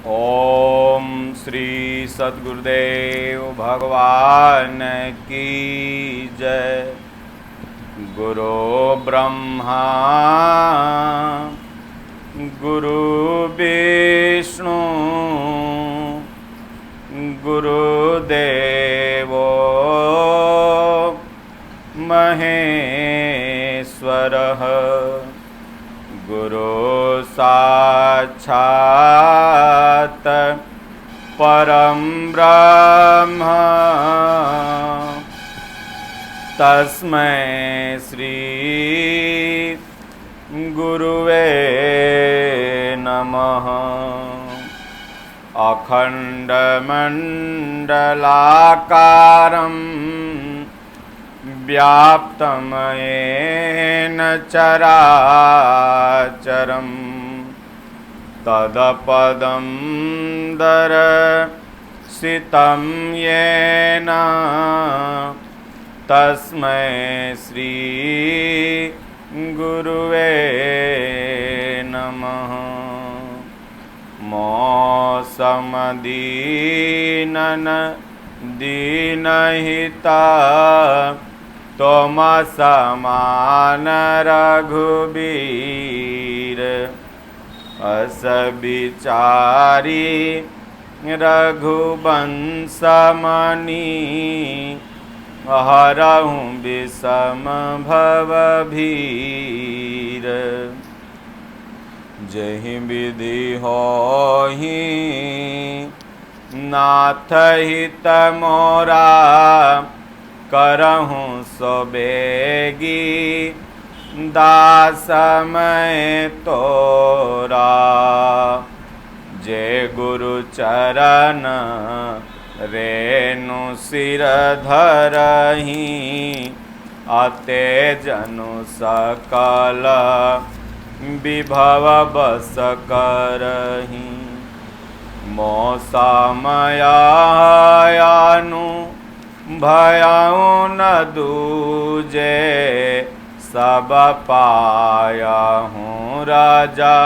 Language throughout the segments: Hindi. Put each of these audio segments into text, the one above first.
ओम श्री सद्गुरुदेव भगवान की जय। गुरु ब्रह्मा गुरु विष्णु गुरुदेव महेश्वरः। गुरु साक्षात् परं ब्रह्म तस्मै श्री गुरुवे नमः। अखण्डमण्डलाकारं व्याप्तं येन चराचरं तदपदं दर्शितं येन तस्मै श्री गुरुवे नमः। मौसमदीनन दीनहिता तमसमान रघुबीर अस बिचारी रघुवंशमणि हरहु विषम भवभीर। जहि विधि होहि नाथ हित मोरा करहु सो बेगी दास मैं तोरा। जय गुरु चरण रेणु सिर धरहि अते जनु सकल विभव बस करहि। मौसमयानु भयउ न दूजे सब पायहूँ राजा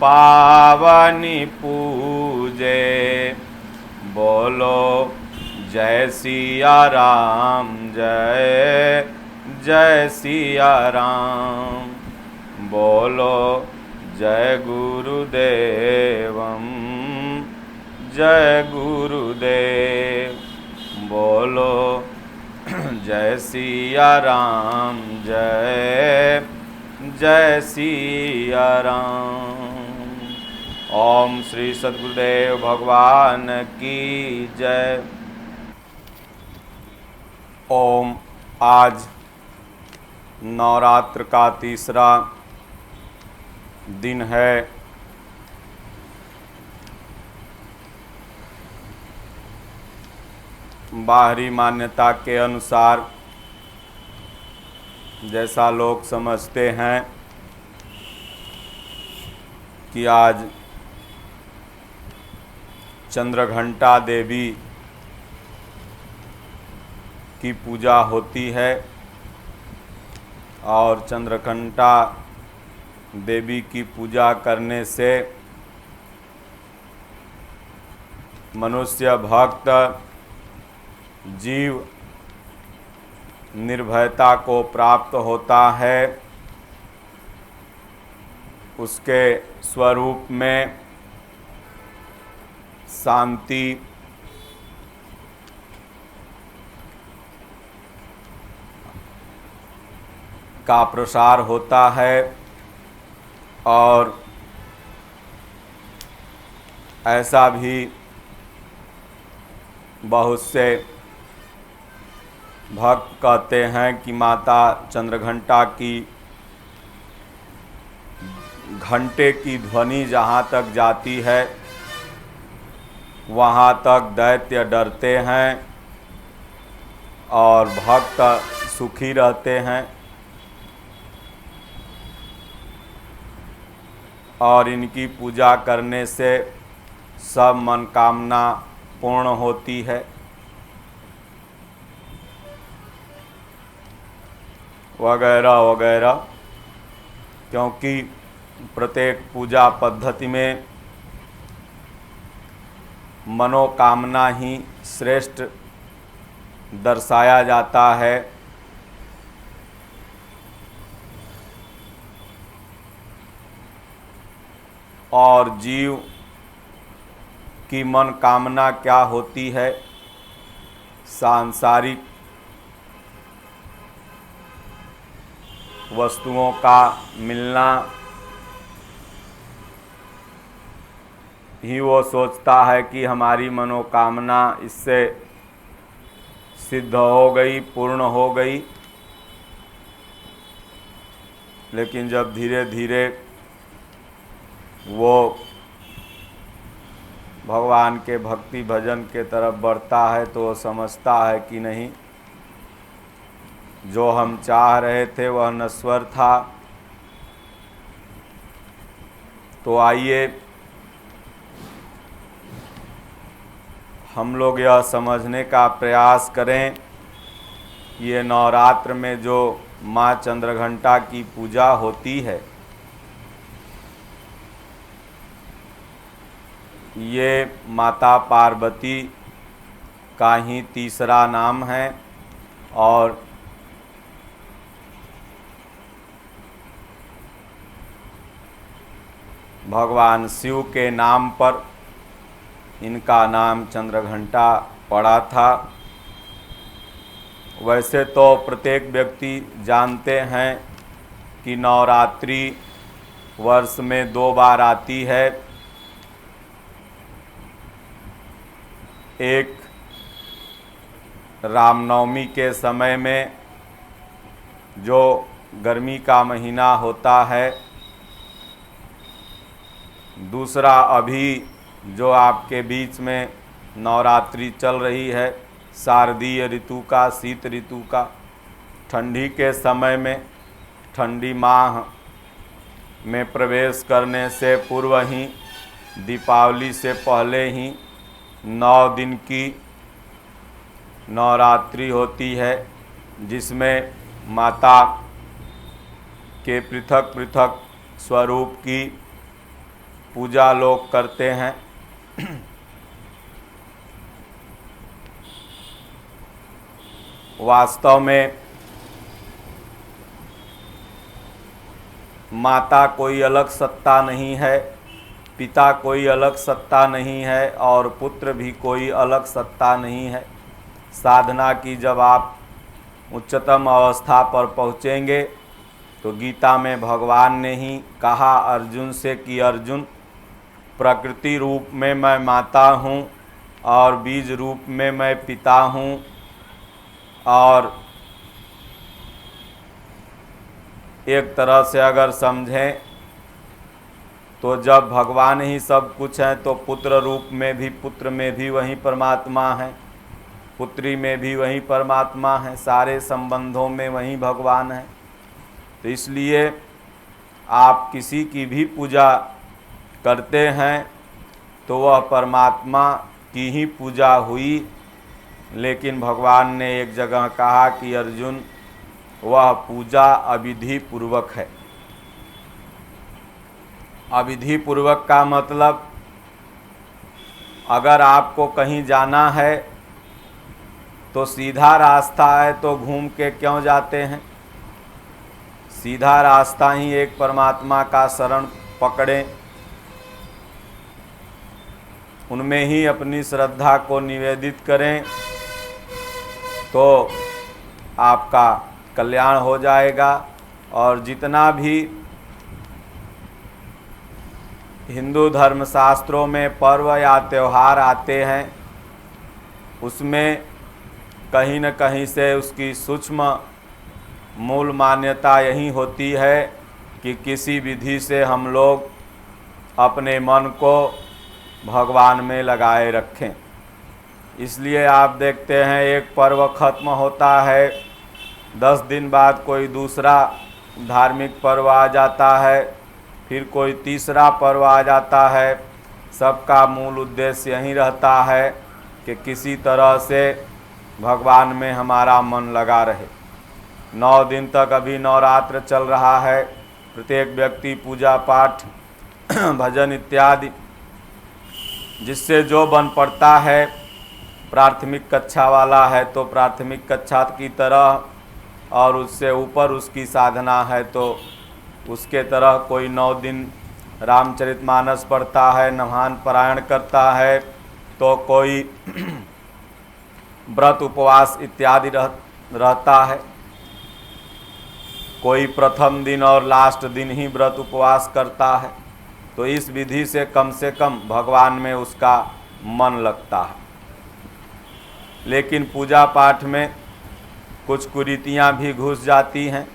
पावनी पूजे। बोलो जय सिया राम जय जय सिया राम। बोलो जय गुरुदेवम जय गुरुदेव। बोलो जय सिया राम जय जय सिया राम। ओम श्री सद्गुरुदेव भगवान की जय। ओम आज नवरात्र का तीसरा दिन है। बाहरी मान्यता के अनुसार जैसा लोग समझते हैं कि आज चंद्रघंटा देवी की पूजा होती है और चंद्रघंटा देवी की पूजा करने से मनुष्य भक्त जीव निर्भयता को प्राप्त होता है। उसके स्वरूप में शांति का प्रसार होता है और ऐसा भी बहुत से भक्त कहते हैं कि माता चंद्रघंटा की घंटे की ध्वनि जहाँ तक जाती है वहाँ तक दैत्य डरते हैं और भक्त सुखी रहते हैं। और इनकी पूजा करने से सब मनोकामना पूर्ण होती है। वगैरह वगैरह, क्योंकि प्रत्येक पूजा पद्धति में मनोकामना ही श्रेष्ठ दर्शाया जाता है। और जीव की मनोकामना क्या होती है? सांसारिक वस्तुओं का मिलना ही वो सोचता है कि हमारी मनोकामना इससे सिद्ध हो गई, पूर्ण हो गई। लेकिन जब धीरे धीरे वो भगवान के भक्ति भजन के तरफ बढ़ता है तो वो समझता है कि नहीं, जो हम चाह रहे थे वह नश्वर था। तो आइए हम लोग यह समझने का प्रयास करें, ये नवरात्र में जो माँ चंद्रघंटा की पूजा होती है, ये माता पार्वती का ही तीसरा नाम है। और भगवान शिव के नाम पर इनका नाम चंद्रघंटा पड़ा था। वैसे तो प्रत्येक व्यक्ति जानते हैं कि नवरात्रि वर्ष में 2 बार आती है। एक रामनवमी के समय में जो गर्मी का महीना होता है, दूसरा अभी जो आपके बीच में नवरात्रि चल रही है, शारदीय ऋतु का, शीत ऋतु का, ठंडी के समय में, ठंडी माह में प्रवेश करने से पूर्व ही, दीपावली से पहले ही 9 दिन की नवरात्रि होती है, जिसमें माता के पृथक पृथक स्वरूप की पूजा लोग करते हैं। वास्तव में माता कोई अलग सत्ता नहीं है, पिता कोई अलग सत्ता नहीं है, और पुत्र भी कोई अलग सत्ता नहीं है। साधना की जब आप उच्चतम अवस्था पर पहुँचेंगे तो गीता में भगवान ने ही कहा अर्जुन से कि अर्जुन, प्रकृति रूप में मैं माता हूँ और बीज रूप में मैं पिता हूँ, और एक तरह से अगर समझें तो जब भगवान ही सब कुछ हैं तो पुत्र रूप में भी, पुत्र में भी वही परमात्मा है, पुत्री में भी वही परमात्मा है, सारे संबंधों में वही भगवान है। तो इसलिए आप किसी की भी पूजा करते हैं तो वह परमात्मा की ही पूजा हुई। लेकिन भगवान ने एक जगह कहा कि अर्जुन, वह पूजा अविधि पूर्वक है। अविधि पूर्वक का मतलब, अगर आपको कहीं जाना है तो सीधा रास्ता है तो घूम के क्यों जाते हैं? सीधा रास्ता ही एक परमात्मा का शरण पकड़ें, उनमें ही अपनी श्रद्धा को निवेदित करें तो आपका कल्याण हो जाएगा। और जितना भी हिंदू धर्मशास्त्रों में पर्व या त्यौहार आते हैं, उसमें कहीं न कहीं से उसकी सूक्ष्म मूल मान्यता यही होती है कि किसी विधि से हम लोग अपने मन को भगवान में लगाए रखें। इसलिए आप देखते हैं एक पर्व खत्म होता है, 10 दिन बाद कोई दूसरा धार्मिक पर्व आ जाता है, फिर कोई तीसरा पर्व आ जाता है। सबका मूल उद्देश्य यही रहता है कि किसी तरह से भगवान में हमारा मन लगा रहे। 9 दिन तक अभी नवरात्र चल रहा है। प्रत्येक व्यक्ति पूजा पाठ भजन इत्यादि जिससे जो बन पड़ता है, प्राथमिक कक्षा वाला है तो प्राथमिक कक्षा की तरह, और उससे ऊपर उसकी साधना है तो उसके तरह। कोई 9 दिन रामचरितमानस पढ़ता है, नहान पारायण करता है, तो कोई व्रत उपवास इत्यादि रहता है, कोई प्रथम दिन और लास्ट दिन ही व्रत उपवास करता है। तो इस विधि से कम भगवान में उसका मन लगता है। लेकिन पूजा पाठ में कुछ कुरीतियाँ भी घुस जाती हैं।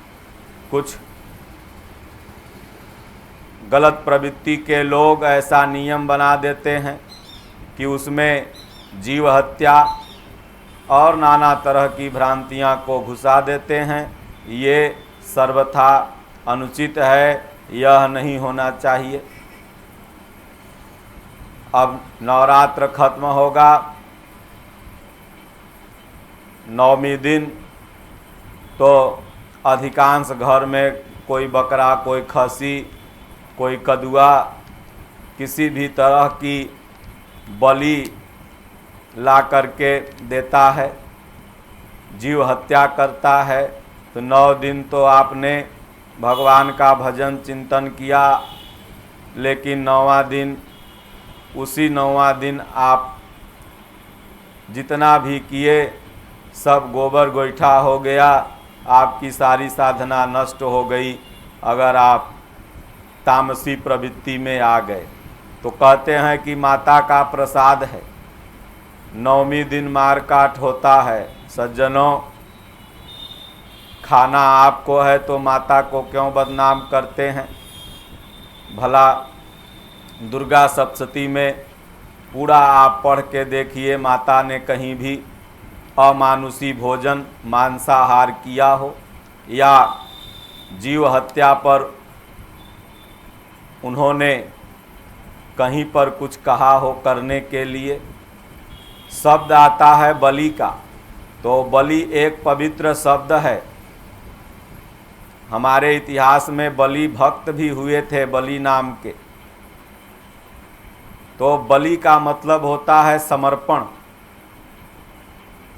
कुछ गलत प्रवृत्ति के लोग ऐसा नियम बना देते हैं कि उसमें जीव हत्या और नाना तरह की भ्रांतियां को घुसा देते हैं। ये सर्वथा अनुचित है, यह नहीं होना चाहिए। अब नवरात्र खत्म होगा, 9वें दिन तो अधिकांश घर में कोई बकरा, कोई खसी, कोई कदुआ, किसी भी तरह की बलि ला करके देता है, जीव हत्या करता है। तो 9 दिन तो आपने भगवान का भजन चिंतन किया, लेकिन 9वां दिन, उसी 9वां दिन आप जितना भी किए सब गोबर गोईठा हो गया, आपकी सारी साधना नष्ट हो गई अगर आप तामसी प्रवृत्ति में आ गए। तो कहते हैं कि माता का प्रसाद है, 9वें दिन मार काट होता है। सज्जनों, खाना आपको है तो माता को क्यों बदनाम करते हैं? भला दुर्गा सप्तशती में पूरा आप पढ़ के देखिए, माता ने कहीं भी अमानुषी भोजन, मांसाहार किया हो या जीव हत्या पर उन्होंने कहीं पर कुछ कहा हो करने के लिए। शब्द आता है बलि का, तो बलि एक पवित्र शब्द है। हमारे इतिहास में बलि भक्त भी हुए थे, बलि नाम के। तो बलि का मतलब होता है समर्पण,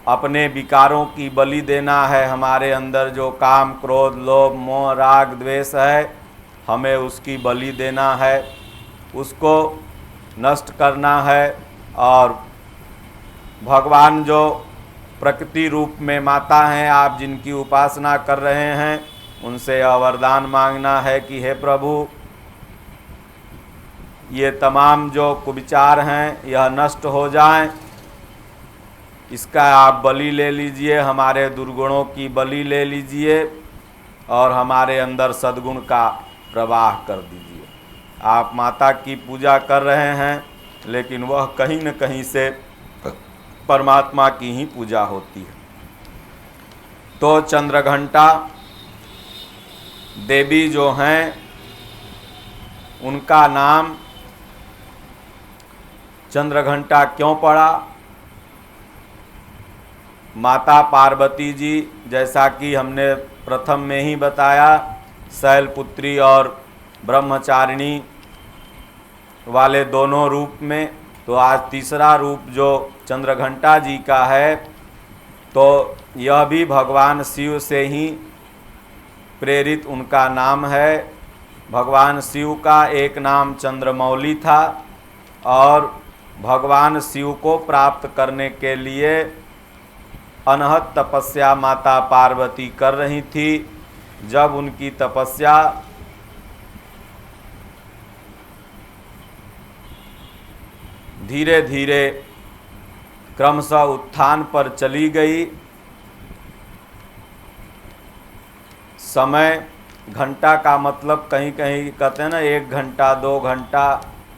अपने विकारों की बलि देना है। हमारे अंदर जो काम, क्रोध, लोभ, मोह, राग, द्वेष है, हमें उसकी बलि देना है, उसको नष्ट करना है। और भगवान जो प्रकृति रूप में माता हैं, आप जिनकी उपासना कर रहे हैं, उनसे वरदान मांगना है कि हे प्रभु, ये तमाम जो कुविचार हैं यह नष्ट हो जाएं, इसका आप बलि ले लीजिए, हमारे दुर्गुणों की बलि ले लीजिए और हमारे अंदर सद्गुण का प्रवाह कर दीजिए। आप माता की पूजा कर रहे हैं, लेकिन वह कहीं न कहीं से परमात्मा की ही पूजा होती है। तो चंद्रघंटा देवी जो हैं, उनका नाम चंद्रघंटा क्यों पड़ा? माता पार्वती जी, जैसा कि हमने प्रथम में ही बताया, शैलपुत्री और ब्रह्मचारिणी वाले दोनों रूप में, तो आज तीसरा रूप जो चंद्रघंटा जी का है, तो यह भी भगवान शिव से ही प्रेरित उनका नाम है। भगवान शिव का एक नाम चंद्रमौली था, और भगवान शिव को प्राप्त करने के लिए अनहद तपस्या माता पार्वती कर रही थी। जब उनकी तपस्या धीरे धीरे क्रमशः उत्थान पर चली गई, समय, घंटा का मतलब कहीं कहीं कहते हैं ना 1 घंटा 2 घंटा,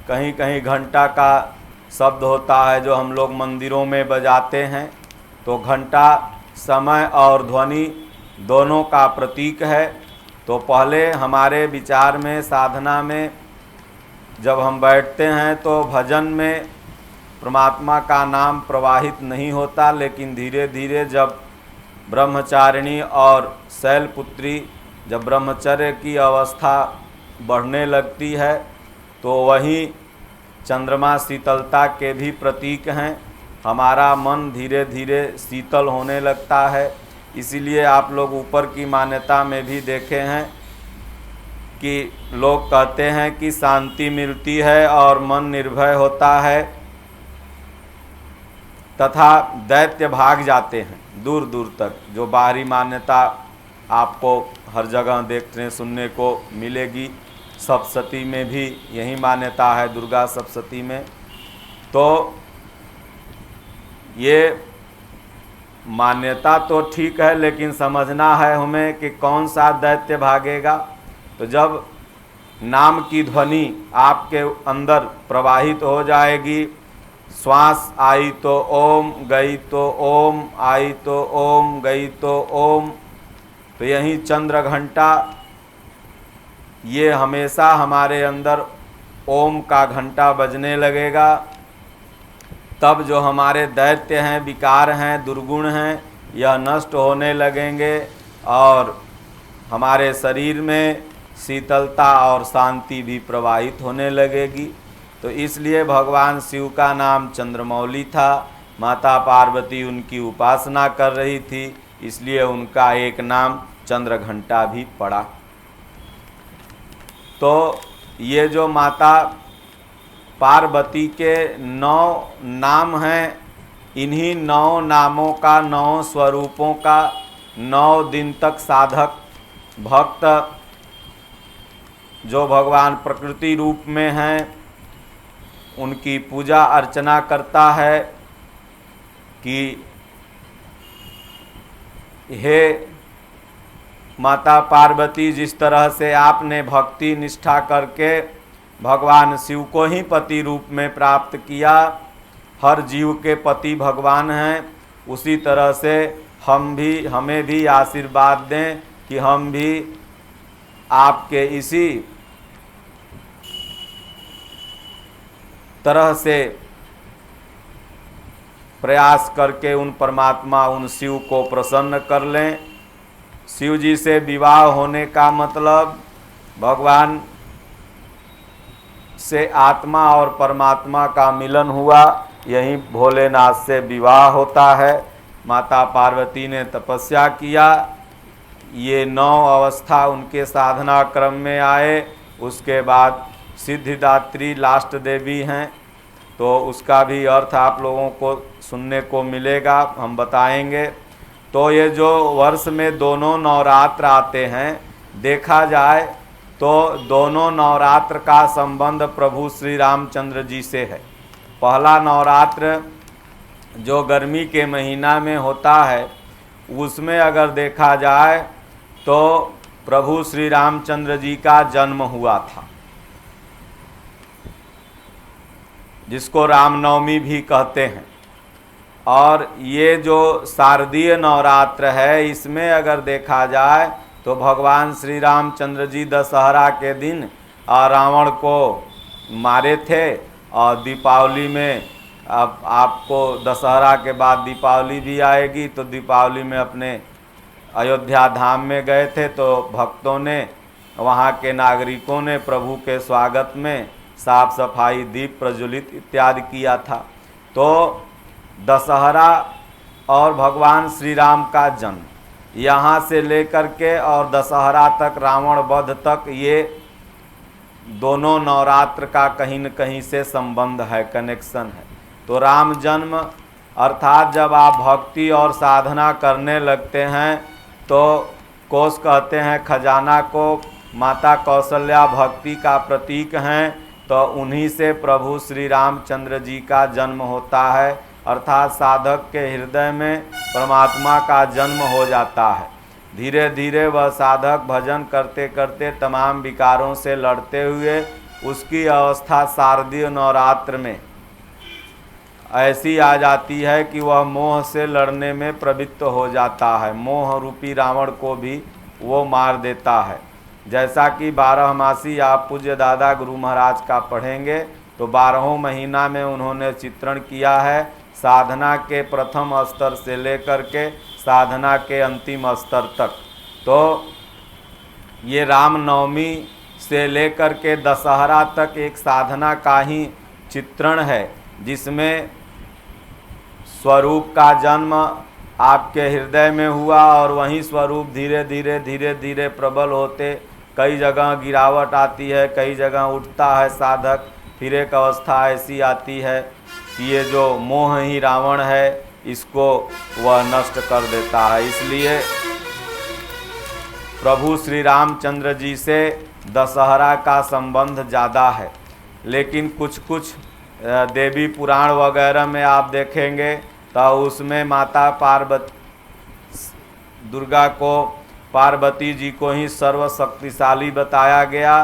कहीं कहीं घंटा का शब्द होता है जो हम लोग मंदिरों में बजाते हैं। तो घंटा समय और ध्वनि दोनों का प्रतीक है। तो पहले हमारे विचार में, साधना में जब हम बैठते हैं तो भजन में परमात्मा का नाम प्रवाहित नहीं होता, लेकिन धीरे धीरे जब ब्रह्मचारिणी और शैलपुत्री, जब ब्रह्मचर्य की अवस्था बढ़ने लगती है, तो वहीं चंद्रमा शीतलता के भी प्रतीक हैं। हमारा मन धीरे धीरे शीतल होने लगता है। इसीलिए आप लोग ऊपर की मान्यता में भी देखे हैं कि लोग कहते हैं कि शांति मिलती है और मन निर्भय होता है तथा दैत्य भाग जाते हैं दूर दूर तक। जो बाहरी मान्यता आपको हर जगह देखने सुनने को मिलेगी। सप्तशती में भी यही मान्यता है, दुर्गा सप्तशती में। तो ये मान्यता तो ठीक है, लेकिन समझना है हमें कि कौन सा दैत्य भागेगा। तो जब नाम की ध्वनि आपके अंदर प्रवाहित हो जाएगी, श्वास आई तो ओम, गई तो ओम, आई तो ओम, गई तो ओम, तो यही चंद्र घंटा ये हमेशा हमारे अंदर ओम का घंटा बजने लगेगा। तब जो हमारे दैत्य हैं, विकार हैं, दुर्गुण हैं, यह नष्ट होने लगेंगे और हमारे शरीर में शीतलता और शांति भी प्रवाहित होने लगेगी। तो इसलिए भगवान शिव का नाम चंद्रमौली था। माता पार्वती उनकी उपासना कर रही थी, इसलिए उनका एक नाम चंद्रघंटा भी पड़ा। तो ये जो माता पार्वती के 9 नाम हैं, इन्हीं 9 नामों का, 9 स्वरूपों का 9 दिन तक साधक भक्त जो भगवान प्रकृति रूप में हैं उनकी पूजा अर्चना करता है कि हे माता पार्वती, जिस तरह से आपने भक्ति निष्ठा करके भगवान शिव को ही पति रूप में प्राप्त किया, हर जीव के पति भगवान हैं, उसी तरह से हमें भी आशीर्वाद दें कि हम भी आपके इसी तरह से प्रयास करके उन परमात्मा, उन शिव को प्रसन्न कर लें। शिव जी से विवाह होने का मतलब भगवान से आत्मा और परमात्मा का मिलन हुआ, यही भोलेनाथ से विवाह होता है। माता पार्वती ने तपस्या किया, ये 9 अवस्था उनके साधना क्रम में आए। उसके बाद सिद्धिदात्री लास्ट देवी हैं, तो उसका भी अर्थ आप लोगों को सुनने को मिलेगा, हम बताएंगे। तो ये जो वर्ष में दोनों नवरात्र आते हैं, देखा जाए तो दोनों नवरात्र का संबंध प्रभु श्री रामचंद्र जी से है। पहला नवरात्र जो गर्मी के महीना में होता है, उसमें अगर देखा जाए तो प्रभु श्री रामचंद्र जी का जन्म हुआ था, जिसको रामनवमी भी कहते हैं। और ये जो शारदीय नवरात्र है, इसमें अगर देखा जाए तो भगवान श्री रामचंद्र जी दशहरा के दिन रावण को मारे थे। और दीपावली में, अब आपको दशहरा के बाद दीपावली भी आएगी, तो दीपावली में अपने अयोध्या धाम में गए थे, तो भक्तों ने, वहाँ के नागरिकों ने प्रभु के स्वागत में साफ सफाई, दीप प्रज्वलित इत्यादि किया था। तो दशहरा और भगवान श्री राम का जन्म, यहाँ से लेकर के और दशहरा तक, रावण वध तक, ये दोनों नवरात्र का कहीं न कहीं से संबंध है, कनेक्शन है। तो राम जन्म अर्थात जब आप भक्ति और साधना करने लगते हैं तो कोश कहते हैं खजाना को, माता कौशल्या भक्ति का प्रतीक हैं, तो उन्हीं से प्रभु श्री रामचंद्र जी का जन्म होता है। अर्थात साधक के हृदय में परमात्मा का जन्म हो जाता है। धीरे धीरे वह साधक भजन करते करते तमाम विकारों से लड़ते हुए उसकी अवस्था शारदीय नवरात्र में ऐसी आ जाती है कि वह मोह से लड़ने में प्रवृत्त हो जाता है। मोह रूपी रावण को भी वो मार देता है। जैसा कि 12मासी आप पूज्य दादा गुरु महाराज का पढ़ेंगे तो 12 महीना में उन्होंने चित्रण किया है, साधना के प्रथम स्तर से लेकर के साधना के अंतिम स्तर तक। तो ये रामनवमी से लेकर के दशहरा तक एक साधना का ही चित्रण है, जिसमें स्वरूप का जन्म आपके हृदय में हुआ और वही स्वरूप धीरे धीरे धीरे धीरे प्रबल होते कई जगह गिरावट आती है, कई जगह उठता है साधक, फिर एक अवस्था ऐसी आती है कि ये जो मोह ही रावण है इसको वह नष्ट कर देता है। इसलिए प्रभु श्री रामचंद्र जी से दशहरा का संबंध ज़्यादा है। लेकिन कुछ कुछ देवी पुराण वगैरह में आप देखेंगे तो उसमें माता पार्वती दुर्गा को पार्वती जी को ही सर्वशक्तिशाली बताया गया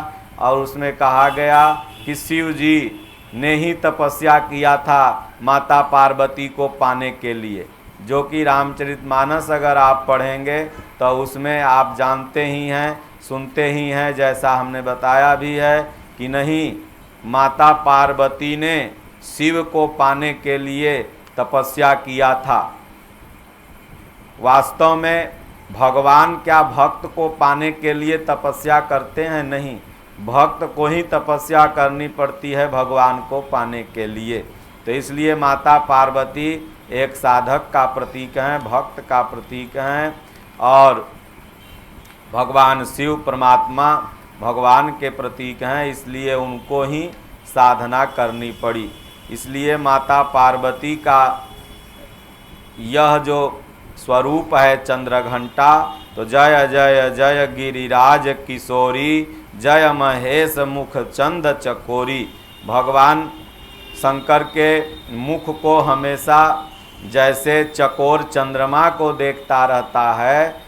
और उसमें कहा गया कि शिव जी ने ही तपस्या किया था माता पार्वती को पाने के लिए, जो कि रामचरितमानस अगर आप पढ़ेंगे तो उसमें आप जानते ही हैं, सुनते ही हैं, जैसा हमने बताया भी है कि नहीं, माता पार्वती ने शिव को पाने के लिए तपस्या किया था। वास्तव में भगवान क्या भक्त को पाने के लिए तपस्या करते हैं? नहीं, भक्त को ही तपस्या करनी पड़ती है भगवान को पाने के लिए। तो इसलिए माता पार्वती एक साधक का प्रतीक हैं, भक्त का प्रतीक हैं, और भगवान शिव परमात्मा भगवान के प्रतीक हैं, इसलिए उनको ही साधना करनी पड़ी। इसलिए माता पार्वती का यह जो स्वरूप है चंद्रघंटा, तो जय जय जय गिरिराज किशोरी, जय महेश मुख चंद चकोरी। भगवान शंकर के मुख को हमेशा जैसे चकोर चंद्रमा को देखता रहता है,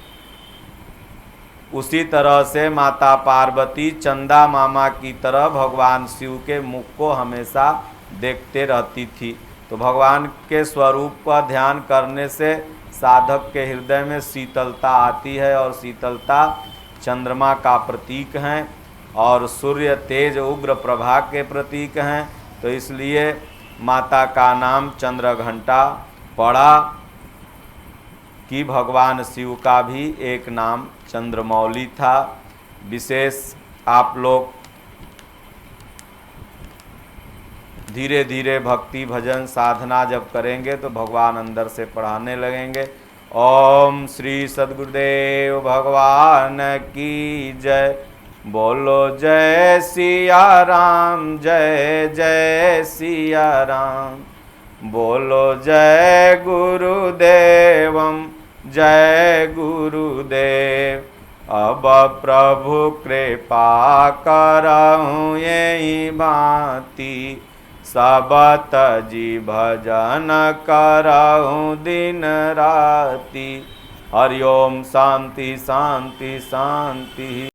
उसी तरह से माता पार्वती चंदा मामा की तरह भगवान शिव के मुख को हमेशा देखते रहती थी। तो भगवान के स्वरूप का ध्यान करने से साधक के हृदय में शीतलता आती है, और शीतलता चंद्रमा का प्रतीक हैं और सूर्य तेज उग्र प्रभा के प्रतीक हैं। तो इसलिए माता का नाम चंद्रघंटा पड़ा कि भगवान शिव का भी एक नाम चंद्रमौली था। विशेष आप लोग धीरे धीरे भक्ति भजन साधना जब करेंगे तो भगवान अंदर से पढ़ाने लगेंगे। ओम श्री सद्गुरुदेव भगवान की जय। बोलो जय सिया राम, जय जय सिया राम। बोलो जय गुरुदेवम, जय गुरुदेव। अब प्रभु कृपा करहूँ यही भांति, सबत जी भजन करहूँ दिन राति। हरि ओम शांति शांति शांति।